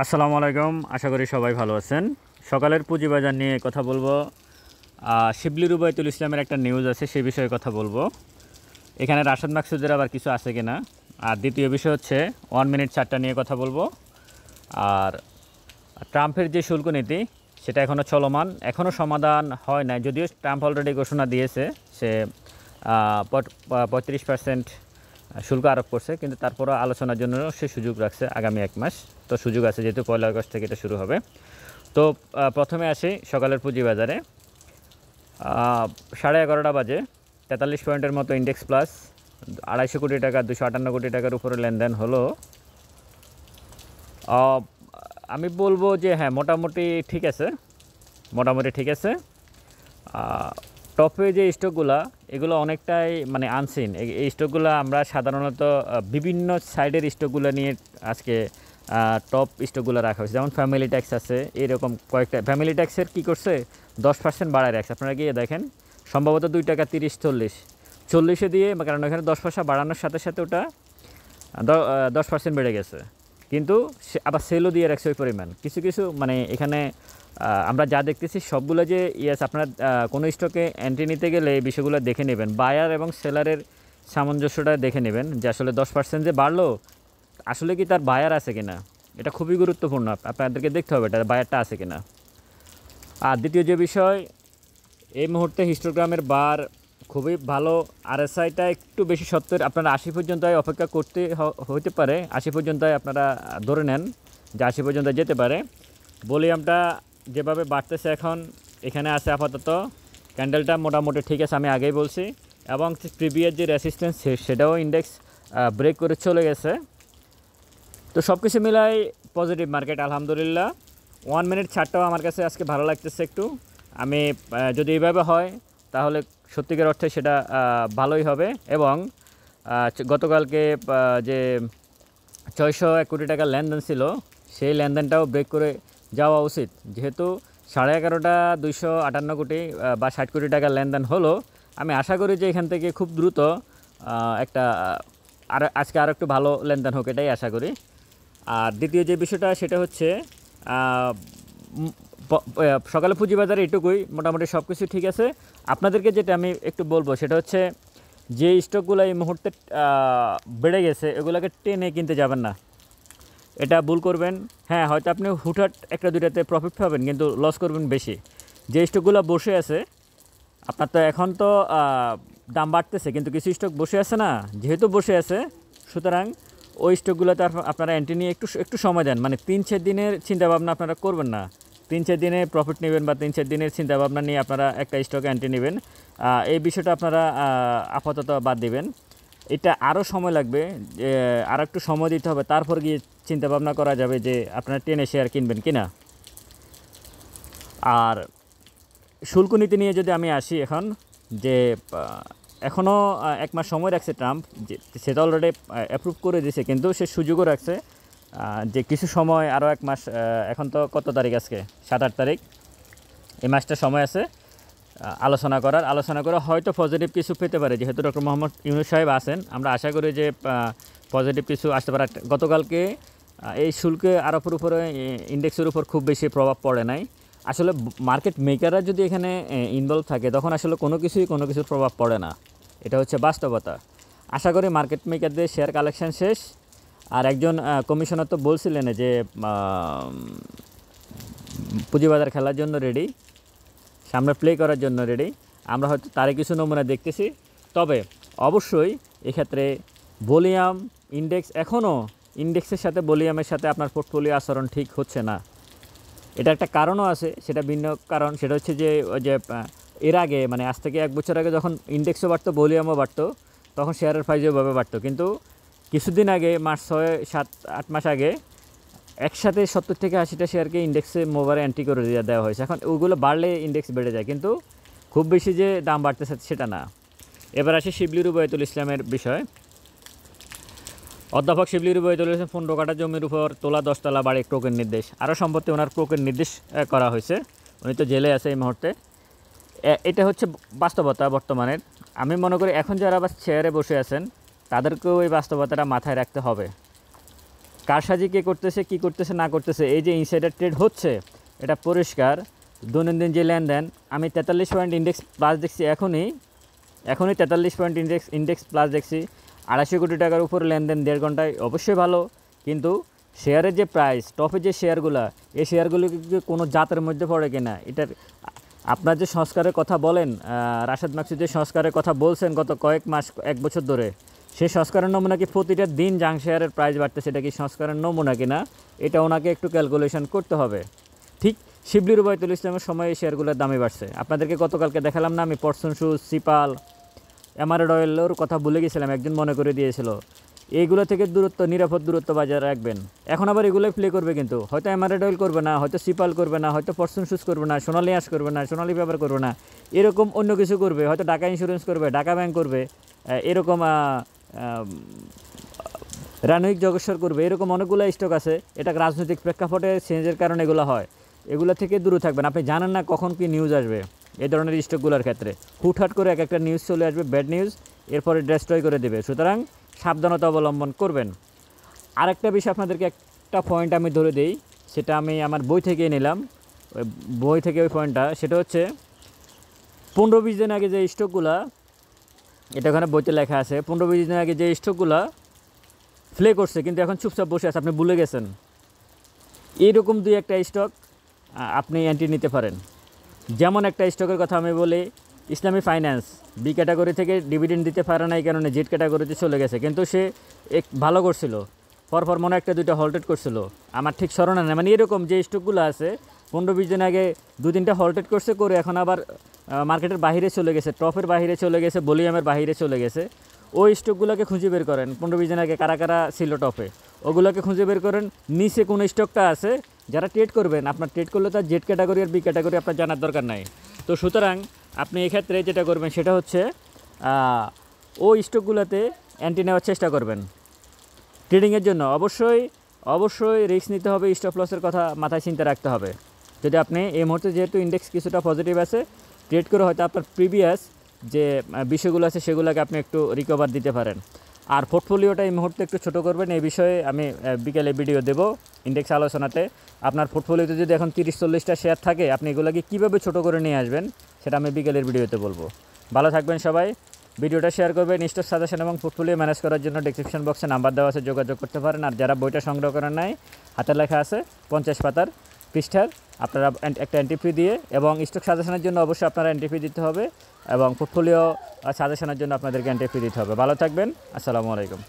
আসসালামু আলাইকুম। আশা করি সবাই ভালো আছেন। সকালের পুঁজিবাজার নিয়ে কথা বলবো। শিবলি রুবাইতুল ইসলামের একটা নিউজ আছে, সেই বিষয়ে কথা বলবো। এখানে রাশেদ মাকসুদের আবার কিছু আছে কিনা। আর দ্বিতীয় বিষয় হচ্ছে 1 মিনিট চারটা নিয়ে কথা বলবো। আর ট্রাম্পের যে শুল্ক নীতি সেটা এখনও চলমান, এখনও সমাধান হয় নাই। যদিও ট্রাম্প অলরেডি ঘোষণা দিয়েছে সে 35% শুল্ক আরোপ করছে, কিন্তু তারপরও আলোচনার জন্য সে সুযোগ রাখছে আগামী 1 মাস। তো সুযোগ আছে, যেহেতু 1 আগস্ট থেকে এটা শুরু হবে। তো প্রথমে আসি সকালের পুঁজিবাজারে। 11:30 বাজে 43 পয়েন্টের মতো ইন্ডেক্স প্লাস, 250 কোটি টাকা 258 কোটি টাকার উপরে লেনদেন হলো। আমি বলবো যে হ্যাঁ, মোটামুটি ঠিক আছে, মোটামুটি ঠিক আছে। টপে যে স্টকগুলো, এগুলো অনেকটাই মানে আনসিন। এই স্টকগুলো আমরা সাধারণত বিভিন্ন সাইডের স্টকগুলো নিয়ে আজকে টপ স্টকগুলো রাখা হয়েছে। যেমন ফ্যামিলি ট্যাক্স আছে, এরকম কয়েকটা। ফ্যামিলি ট্যাক্সের কী করছে, 10% বাড়ায় রাখছে। আপনারা গিয়ে দেখেন, সম্ভবত 2 টাকা 30-40 দিয়ে, কারণ এখানে 10 পয়সা বাড়ানোর সাথে সাথে ওটা 10% বেড়ে গেছে। কিন্তু আবার সেলও দিয়ে রাখছে ওই পরিমাণ। কিছু কিছু মানে এখানে আমরা যা দেখতেছি সবগুলো যে আপনারা কোনো স্টকে এন্ট্রি নিতে গেলে এই বিষয়গুলো দেখে নেবেন। বায়ার এবং সেলারের সামঞ্জস্যটা দেখে নেবেন, যে আসলে 10% যে বাড়লো, আসলে কি তার বায়ার আছে কিনা। এটা খুবই গুরুত্বপূর্ণ, আপনাদেরকে দেখতে হবে এটা বায়ারটা আছে কিনা। আর দ্বিতীয় যে বিষয়, এই মুহূর্তে হিস্টোগ্রামের বার খুবই ভালো। আরএসআইটা একটু বেশি সত্তর, আপনারা 80 পর্যন্ত অপেক্ষা করতে হতে পারে। 80 পর্যন্ত আপনারা ধরে নেন যে 80 পর্যন্ত যেতে পারে। ভলিউমটা যেভাবে বাড়তেছে এখন, এখানে আছে আপাতত। ক্যান্ডেলটা মোটামুটি ঠিক আছে, আমি আগেই বলছি। এবং প্রিভিয়াস যে রেসিস্ট্যান্স সেটাও ইন্ডেক্স ব্রেক করে চলে গেছে। তো সব কিছু মিলাই পজিটিভ মার্কেট, আলহামদুলিল্লাহ। 1 মিনিট ছাড়টাও আমার কাছে আজকে ভালো লাগতেছে একটু। আমি যদি এইভাবে হয় তাহলে সত্যিকার অর্থে সেটা ভালোই হবে। এবং গতকালকে যে 601 কোটি টাকা লেনদেন ছিল, সেই লেনদেনটাও ব্রেক করে যাওয়া উচিত। যেহেতু 11:30টা 258 কোটি বা 60 কোটি টাকা লেনদেন হলো, আমি আশা করি যে এখান থেকে খুব দ্রুত একটা আজকে আর একটু ভালো লেনদেন হোক, এটাই আশা করি। আর দ্বিতীয় যে বিষয়টা সেটা হচ্ছে সকালে পুঁজিবাজারে এটুকুই, মোটামুটি সব কিছু ঠিক আছে। আপনাদেরকে যেটা আমি একটু বলবো সেটা হচ্ছে, যে স্টকগুলো এই মুহূর্তে বেড়ে গেছে এগুলোকে টেনে কিনতে যাবেন না, এটা ভুল করবেন। হ্যাঁ, হয়তো আপনি হুটহাট একটা দুইটাতে প্রফিট পাবেন, কিন্তু লস করবেন বেশি। যে স্টকগুলো বসে আছে, আপনার তো এখন তো দাম বাড়তেছে, কিন্তু কিছু স্টক বসে আছে না, যেহেতু বসে আছে, সুতরাং ওই স্টকগুলোতে আপনারা এন্ট্রি নিয়ে একটু সময় দেন। মানে 3-4 দিনের চিন্তাভাবনা আপনারা করবেন না। 3-4 দিনে প্রফিট নেবেন বা 3-4 দিনের চিন্তাভাবনা নিয়ে আপনারা একটা স্টকে এন্ট্রি নেবেন, এই বিষয়টা আপনারা আপাতত বাদ দিবেন। এটা আরও সময় লাগবে, আর একটু সময় দিতে হবে, তারপর গিয়ে চিন্তাভাবনা করা যাবে যে আপনারা টেনে শেয়ার কিনবেন কিনা। আর শুল্ক নীতি নিয়ে যদি আমি আসি এখন, যে এখনও 1 মাস সময় রাখছে ট্রাম্প, যে সেটা অলরেডি অ্যাপ্রুভ করে দিয়েছে, কিন্তু সে সুযোগও রাখছে যে কিছু সময়, আরও 1 মাস। এখন তো কত তারিখ আজকে, 7-8 তারিখ। এই মাসটা সময় আছে আলোচনা করে হয়তো পজিটিভ কিছু পেতে পারে। যেহেতু ডক্টর মোহাম্মদ ইউনূস সাহেব আছেন, আমরা আশা করি যে পজিটিভ কিছু আসতে পারে। গতকালকে এই শুল্কে আরোপের উপরে ইন্ডেক্সের উপর খুব বেশি প্রভাব পড়ে নাই। আসলে মার্কেট মেকাররা যদি এখানে ইনভলভ থাকে, তখন আসলে কোনো কিছুর প্রভাব পড়ে না। এটা হচ্ছে বাস্তবতা। আশা করি মার্কেট মেকারদের শেয়ার কালেকশন শেষ। আর একজন কমিশনার তো বলছিলেন যে পুঁজিবাজার খেলার জন্য রেডি, সামনে প্লে করার জন্য রেডি। আমরা হয়তো তারই কিছু নমুনা দেখতেছি। তবে অবশ্যই এক্ষেত্রে ভলিউম এখনও ইন্ডেক্সের সাথে ভলিউমের সাথে আপনার পোর্টফোলিও আচরণ ঠিক হচ্ছে না। এটা একটা কারণও আছে, সেটা ভিন্ন কারণ। সেটা হচ্ছে যে এর আগে, মানে আজ থেকে 1 বছর আগে, যখন ইন্ডেক্সও বাড়তো ভলিউমও বাড়তো, তখন শেয়ারের প্রাইসও ভাবে বাড়তো। কিন্তু কিছুদিন আগে, মাস 6-7-8 মাস আগে, একসাথে 70 থেকে 80টা শেয়ারকে ইন্ডেক্সে মোবারে এন্ট্রি করে দেওয়া হয়েছে। এখন ওগুলো বাড়লে ইন্ডেক্স বেড়ে যায়, কিন্তু খুব বেশি যে দাম বাড়তেছে সেটা না। এবার আসি শিবলি রুবাইতুল ইসলামের বিষয়। অধ্যাপক শিবলি রুবাইতুল ইসলাম 15 কাঠা জমির উপর তোলা 10 তলা বাড়ি ক্রোকের নির্দেশ, আরও সম্পত্তি ওনার ক্রোকের নির্দেশ করা হয়েছে। উনি তো জেলে আছে এই মুহূর্তে। এটা হচ্ছে বাস্তবতা বর্তমানের। আমি মনে করি এখন যারা আবার চেয়ারে বসে আছেন, তাদেরকেও এই বাস্তবতাটা মাথায় রাখতে হবে। কারসাজি কে করতেছে, কি করতেছে না করতেছে, এই যে ইনসাইডার ট্রেড হচ্ছে এটা পরিষ্কার। দৈনন্দিন যে লেনদেন আমি 43 পয়েন্ট ইন্ডেক্স প্লাস দেখছি, এখনই 43 পয়েন্ট ইন্ডেক্স প্লাস দেখছি। 250 কোটি টাকার উপর লেনদেন 1.5 ঘন্টায়, অবশ্যই ভালো। কিন্তু শেয়ারের যে প্রাইস, টপে যে শেয়ারগুলো, এই শেয়ারগুলো কি কোনো জাতের মধ্যে পড়ে কিনা, এটার আপনার যে সংস্কারের কথা বলেন, রাশেদ মাকসুদ যে সংস্কারের কথা বলছেন গত কয়েক মাস 1 বছর ধরে, সেই সংস্কারের নমুনা কি প্রতিটা দিন জাং শেয়ারের প্রাইস বাড়তেছে, এটা কি সংস্কারের নমুনা কিনা, এটা ওনাকে একটু ক্যালকুলেশন করতে হবে। ঠিক শিবলি রুবায়তুল ইসলামের সময় এই শেয়ারগুলোর দামই বাড়ছে। আপনাদেরকে গতকালকে দেখালাম না আমি পরসন শুজ, সিপাল, এমআরএড অয়েলের কথা ভুলে গেছিলাম, একজন মনে করে দিয়েছিল। এইগুলো থেকে দূরত্ব, নিরাপদ দূরত্ব বজায় রাখবেন। এখন আবার এগুলোই প্লে করবে, কিন্তু হয়তো এমআরএড অয়েল করবে না, হয়তো সিপাল করবে না, হয়তো পরসন শুজ করবে না, সোনালী আঁশ করবে না, সোনালী পেপার করবে না, এরকম অন্য কিছু করবে, হয়তো ঢাকা ইন্স্যুরেন্স করবে, ঢাকা ব্যাংক করবে, এরকম রানয়িক জগেশ্বর করবে, এরকম অনেকগুলো স্টক আছে। এটা রাজনৈতিক প্রেক্ষাপটে চেঞ্জের কারণে এগুলো হয়। এগুলো থেকে দূরে থাকবেন। আপনি জানেন না কখন কি নিউজ আসবে। এই ধরনের স্টকগুলোর ক্ষেত্রে হুটহাট করে এক একটা নিউজ চলে আসবে, ব্যাড নিউজ, এরপরে ডেস্ট্রয় করে দেবে। সুতরাং সাবধানতা অবলম্বন করবেন। আরেকটা বিষয় আপনাদেরকে একটা পয়েন্ট আমি ধরে দিই, সেটা আমি আমার বই থেকে নিলাম, ওই বই থেকে ওই পয়েন্টটা, সেটা হচ্ছে 15-20 দিন আগে যে স্টকগুলা, এটা ওখানে বইতে লেখা আছে, 15-20 দিন আগে যে স্টকগুলা প্লে করছে কিন্তু এখন চুপচাপ বসে আছে, আপনি ভুলে গেছেন, এইরকম 2-1টা স্টক আপনি এন্ট্রি নিতে পারেন। যেমন একটা স্টকের কথা আমি বলি, ইসলামী ফাইন্যান্স বি ক্যাটাগরি থেকে ডিভিডেন্ড দিতে পারে না, এই কারণে জেড ক্যাটাগরিতে চলে গেছে, কিন্তু সে ভালো করছিল, পরপর মনে একটা 2টা হল্টেড করছিল, আমার ঠিক স্মরণে নেই। মানে এরকম যে স্টকগুলো আছে 15-20 দিন আগে 2-3টা হল্টেড করছে, করে এখন আবার মার্কেটের বাইরে চলে গেছে, টপের বাইরে চলে গেছে, ভলিউমের বাইরে চলে গেছে, ওই স্টকগুলোকে খুঁজে বের করেন। 15-20 দিন আগে কারা কারা ছিল টপে, ওগুলোকে খুঁজে বের করেন। নিচে কোন স্টকটা আছে, যারা ট্রেড করবেন, আপনার ট্রেড করলে তার জেড ক্যাটাগরি আর বি ক্যাটাগরি আপনার জানার দরকার নাই। তো সুতরাং আপনি এক্ষেত্রে যেটা করবেন সেটা হচ্ছে ওই স্টকগুলোতে এন্ট্রি নেওয়ার চেষ্টা করবেন। ট্রেডিংয়ের জন্য অবশ্যই রিস্ক নিতে হবে, স্টপ লসের কথা মাথায় চিন্তা রাখতে হবে। যদি আপনি এই মুহূর্তে যেহেতু ইন্ডেক্স কিছুটা পজিটিভ আছে, ট্রেড করে হয়তো আপনার প্রিভিয়াস যে বিষয়গুলো আছে সেগুলোকে আপনি একটু রিকভার দিতে পারেন। আর পোর্টফোলিওটা এই মুহূর্তে একটু ছোটো করবেন, এই বিষয়ে আমি বিকেলে ভিডিও দেব ইন্ডেক্স আলোচনাতে। আপনার পোর্টফোলিওতে যদি এখন 30-40টা শেয়ার থাকে, আপনি এগুলোকে কীভাবে ছোটো করে নিয়ে আসবেন সেটা আমি বিকেলের ভিডিওতে বলবো। ভালো থাকবেন সবাই, ভিডিওটা শেয়ার করবেন। স্টক সাজেশন এবং পোর্টফোলিও ম্যানেজ করার জন্য ডেসক্রিপশন বক্সে নাম্বার দেওয়া আছে, যোগাযোগ করতে পারেন। আর যারা বইটা সংগ্রহ করেন নাই, হাতে লেখা আছে 50 পাতার পৃষ্ঠার, আপনারা একটা এন্ট্রি ফি দিয়ে, এবং স্টক সাজেশনের জন্য অবশ্যই আপনারা এন্ট্রি ফি দিতে হবে, এবং পোর্টফোলিও সাজেশনের জন্য আপনাদেরকে এন্ট্রি ফি দিতে হবে। ভালো থাকবেন, আসসালামু আলাইকুম।